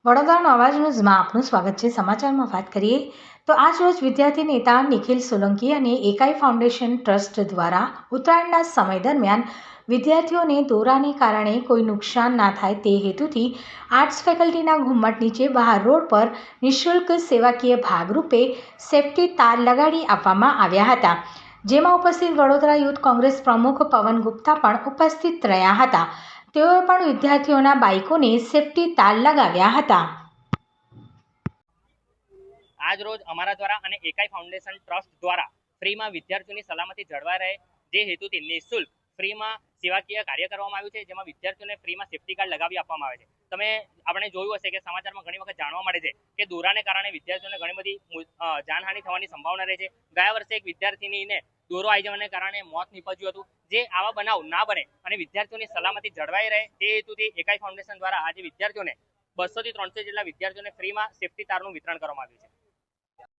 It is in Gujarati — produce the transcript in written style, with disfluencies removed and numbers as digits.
વડોદરાનો અવાજ ન્યૂઝમાં આપનું સ્વાગત છે। સમાચારમાં વાત કરીએ તો આજ રોજ વિદ્યાર્થી નેતા નિખિલ સોલંકી અને એકાઈ ફાઉન્ડેશન ટ્રસ્ટ દ્વારા ઉત્તરાયણના સમય દરમિયાન વિદ્યાર્થીઓને દોરાને કારણે કોઈ નુકસાન ના થાય તે હેતુથી આર્ટ્સ ફેકલ્ટીના ઘુમ્મટ નીચે બહાર રોડ પર નિઃશુલ્ક સેવાકીય ભાગરૂપે સેફટી તાર લગાડી આપવામાં આવ્યા હતા, જેમાં ઉપસ્થિત વડોદરા યુથ કોંગ્રેસ પ્રમુખ પવન ગુપ્તા પણ ઉપસ્થિત રહ્યા હતા। તેઓએ પણ વિદ્યાર્થીઓના બાઇકોને સેફટી તાર લગાવ્યા હતા। આજ રોજ અમારા દ્વારા અને એકાઈ ફાઉન્ડેશન ટ્રસ્ટ દ્વારા ફ્રીમાં વિદ્યાર્થીઓની સલામતી જળવાઈ રહે જે હેતુથી નિઃશુલ્ક ફ્રીમાં સેવાકીય કાર્ય કરવામાં આવ્યું છે, જેમાં વિદ્યાર્થીઓને ફ્રીમાં સેફટી કાર્ડ લગાવી આપવામાં આવે છે। આપણે જોયું હશે કે સમાચારમાં ઘણી વખત જાણવા મળે છે કે દોરાને કારણે વિદ્યાર્થીઓને ઘણી બધી જાનહાનિ થવાની સંભાવના રહે છે। ગયા વર્ષે એક વિદ્યાર્થીનીને દોરો આવી જવાને કારણે મોત નીપજ્યું હતું। જે આવા બનાવ ના બને અને વિદ્યાર્થીઓની સલામતી જળવાઈ રહે તે હેતુથી એકાઈ ફાઉન્ડેશન દ્વારા આજે વિદ્યાર્થીઓને 200 થી 300 જેટલા વિદ્યાર્થીઓને ફ્રીમાં સેફટી તારનું વિતરણ કરવામાં આવ્યું છે।